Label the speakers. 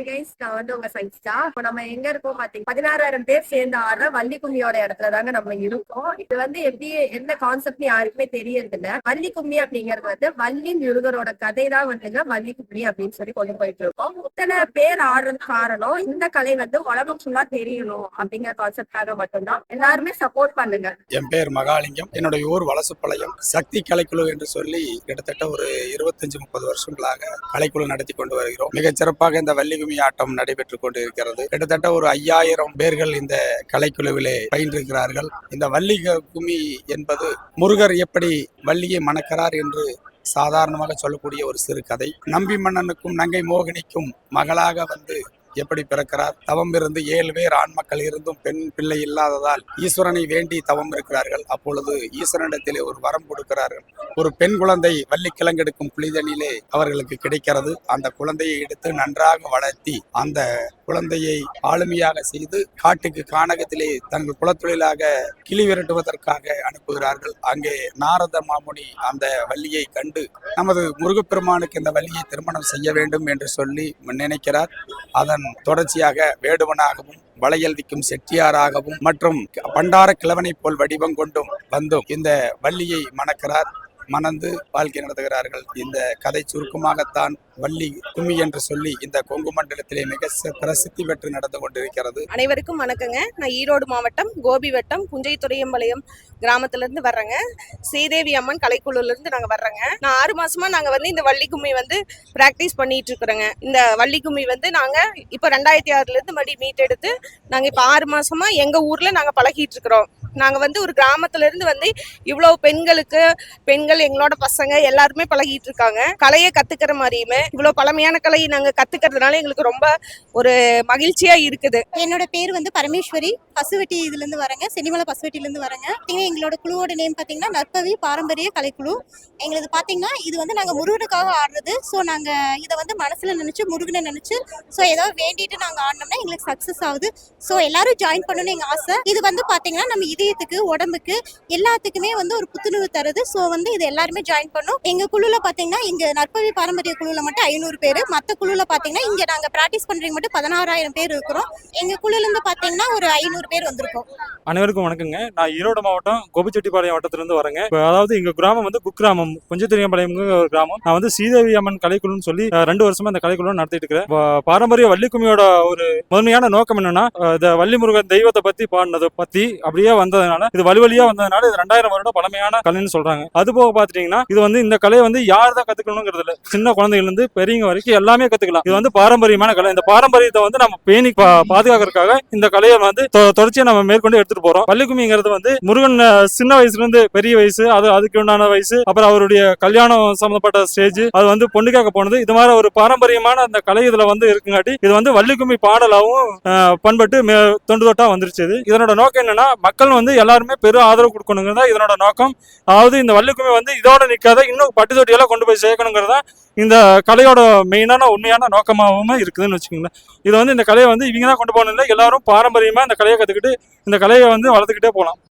Speaker 1: Hi guys, நான் உங்க சைன்ஸ்டா. இப்போ நம்ம எங்க இருக்கோம் பாத்தீங்க, 16,000 பேர் சேர்ந்து ஆடுற வள்ளி கும்மியோட இடத்துல தாங்க நம்ம இருக்கோம். இது எப்படி என்ன கான்செப்ட் யாருக்குமே தெரியறது இல்ல. வள்ளி கும்மி அப்படிங்கிறது வள்ளி முருகரோட கதை தான் வள்ளி கும்மி அப்படின்னு சொல்லி கொண்டு போயிட்டு இருக்கோம். இத்தனை பேர் ஆடுறது காரணம் இந்த கலை உலகம் ஃபுல்லா தெரியணும் அப்படிங்கிற கான்செப்டாக மட்டும்தான். எல்லாருமே சப்போர்ட் பண்ணுங்க.
Speaker 2: என் பேர் மகாலிங்கம். என்னுடைய ஊர் வலசுப்பாளையம். சக்தி கலைக்குழு என்று சொல்லி கிட்டத்தட்ட ஒரு 25-30 வருஷங்களாக கலைக்குழு நடத்தி கொண்டு வருகிறோம். மிகச் சிறப்பாக இந்த வள்ளி கும்மி ஆட்டம் நடைபெற்றுக் கொண்டு இருக்கிறது. கிட்டத்தட்ட ஒரு 5000 பேர்கள் இந்த கலைக்குழுவிலே பயின்றிருக்கிறார்கள். இந்த வள்ளி கும்மி என்பது முருகர் எப்படி வள்ளியை மணக்கிறார் என்று சாதாரணமாக சொல்லக்கூடிய ஒரு சிறு கதை. நம்பி மன்னனுக்கும் நங்கை மோகினிக்கும் மகளாக எப்படி பிறக்கிறார். தவம் இருந்து 7 பேர் ஆண் மக்கள் இருந்தும் பெண் பிள்ளை இல்லாததால் ஈஸ்வரனை வேண்டி தவம் இருக்கிறார்கள். அப்பொழுது ஈஸ்வரனிடத்திலே ஒரு வரம் கொடுக்கிறார்கள். ஒரு பெண் குழந்தை வள்ளி கிழங்கெடுக்கும் புலிதனிலே அவர்களுக்கு கிடைக்கிறது. அந்த குழந்தையை எடுத்து நன்றாக வளர்த்தி அந்த குழந்தையை ஆளுமையாக செய்து காட்டுக்கு கானகத்திலே தங்கள் குலத்தொழிலாக கிளி விரட்டுவதற்காக அனுப்புகிறார்கள். அங்கே நாரத மாமுனி அந்த வள்ளியை கண்டு நமது முருகப்பெருமானுக்கு இந்த வள்ளியை திருமணம் செய்ய வேண்டும் என்று சொல்லி நினைக்கிறார். அதன் தொடர்ச்சியாக வேடுவனாகவும் வளையல் விற்கும் செட்டியாராகவும் மற்றும் பண்டார கிழவனை போல் வடிவம் கொண்டும் இந்த வள்ளியை மணக்கிறார். மணந்து வாழ்க்கை நடத்துகிறார்கள். இந்த கதை சுருக்கமாகத்தான் வள்ளி கும்மி என்று சொல்லி இந்த கொங்கு மண்டலத்திலே மிக பிரசித்தி பெற்று நடந்து கொண்டிருக்கிறது.
Speaker 3: அனைவருக்கும் வணக்கங்க. நான் ஈரோடு மாவட்டம் கோபி வட்டம் புஞ்சை துறையம்பாளையம் கிராமத்திலிருந்து வர்றேங்க. ஸ்ரீதேவி அம்மன் கலைக்குழுல இருந்து நாங்க வர்றேங்க. நான் 6 மாசமா நாங்க இந்த வள்ளி கும்மி பிராக்டிஸ் பண்ணிட்டு இருக்கிறோங்க. இந்த வள்ளி கும்மி நாங்க இப்ப 2006ல இருந்து மீட் எடுத்து நாங்க இப்ப 6 மாசமா எங்க ஊர்ல நாங்க பழகிட்டு இருக்கிறோம். நாங்க ஒரு கிராமத்துல இருந்து இவ்வளவு பெண்கள் எங்களோட பசங்க எல்லாருமே பழகிட்டு இருக்காங்க. கலையை கத்துக்கிற மாதிரியுமே இவ்வளவு பழமையான கலையை நாங்க கத்துக்கிறதுனால எங்களுக்கு ரொம்ப ஒரு மகிழ்ச்சியா இருக்குது.
Speaker 4: என்னோட பேர் பரமேஸ்வரி. பசுவெட்டி இதுல இருந்து வரேங்க. சென்னிமலை பசுவெட்டில இருந்து வரேங்க. எங்களோட குழுவோட நேம் பாத்தீங்கன்னா நற்பவி பாரம்பரிய கலைக்குழு. எங்களுக்கு பாத்தீங்கன்னா இது நாங்க முருகனுக்காக ஆடுறது. ஸோ நாங்க இதை மனசுல நினைச்சு முருகனை நினைச்சு ஸோ ஏதாவது வேண்டிட்டு நாங்க ஆடினோம்னா எங்களுக்கு சக்சஸ் ஆகுது. ஸோ எல்லாரும் ஜாயின் பண்ணணும்னு எங்க ஆசை. இது பாத்தீங்கன்னா நம்ம இதயத்துக்கு உடம்புக்கு எல்லாத்துக்குமே ஒரு புத்துணர்வு தருது. ஸோ இது எல்லாருமே ஜாயின் பண்ணும். எங்க குழுல பாத்தீங்கன்னா இங்க நற்பவி பாரம்பரிய குழுல மட்டும் 500 பேர். மத்த குழுல பாத்தீங்கன்னா இங்க நாங்க பிராக்டிஸ் பண்றீங்க மட்டும் 16,000 பேர் இருக்கிறோம். எங்க குழுல இருந்து பாத்தீங்கன்னா ஒரு 500 பேர் வந்திருக்கோம்.
Speaker 5: அனைவருக்கும் வணக்கங்க. நான் ஈரோடு மாவட்டம் கோபிச்செட்டிப்பாளையம் வட்டத்திலிருந்து வரேங்க. அதாவது எங்க கிராமம் குக்கிராமம் புஞ்சத்துறையம்பாளையம் ஒரு கிராமம். நான் ஸ்ரீதேவி அம்மன் கலைக்குழுன்னு சொல்லி 2 வருஷமா இந்த கலைக்குழு நடத்திட்டு இருக்கிறேன். பாரம்பரிய வள்ளி கும்மியோட ஒரு முதன்மையான நோக்கம் என்னன்னா, இந்த வள்ளி முருகன் தெய்வத்தை பத்தி பாடினதை பத்தி அப்படியே வந்ததுனால, இது வழியா வந்ததுனால இது 2000 வருடம் பழமையான கலைன்னு சொல்றாங்க. அது போக பாத்துட்டீங்கன்னா இது இந்த கலையை யார் தான் கத்துக்கணுங்கிறது இல்ல. சின்ன குழந்தைகள் இருந்து பெரியவங்க வரைக்கும் எல்லாமே கத்துக்கலாம். இது பாரம்பரியமான கலை. இந்த பாரம்பரியத்தை நம்ம பேணி பாதுகாக்கிறதுக்காக இந்த கலையை தொடர்ச்சியா நம்ம மேற்கொண்டு எடுத்துட்டு போறோம். வள்ளி கும்மிங்கிறது முருகன் சின்ன வயசுல இருந்து பெரிய வயசு, அதுக்கு உண்டான வயசு, அப்புறம் அவருடைய கல்யாணம் சம்பந்தப்பட்ட ஸ்டேஜ், அது பொண்ணுக்காக போனது. இது மாதிரி ஒரு பாரம்பரியமான அந்த கலை இதுல இருக்குங்காட்டி இது வள்ளி கும்மி பாடலாவும் பண்பட்டு தொண்டு தொட்டா வந்துருச்சு. இதனோட நோக்கம் என்னன்னா, மக்கள் எல்லாருமே பெரும் ஆதரவு கொடுக்கணுங்கிறதா இதனோட நோக்கம். அதாவது இந்த வள்ளி கும்மி இதோட நிக்காத இன்னும் பட்டு தொட்டியெல்லாம் கொண்டு போய் சேர்க்கணுங்கிறதா இந்த கலையோட மெயினான உண்மையான நோக்கமாகவும் இருக்குதுன்னு வச்சுக்கோங்களேன். இது இந்த கலையை இவங்க தான் கொண்டு போகணும் இல்லை, எல்லாரும் பாரம்பரியமா இந்த கலையை கத்துக்கிட்டு இந்த கலையை வளர்த்துக்கிட்டே போகலாம்.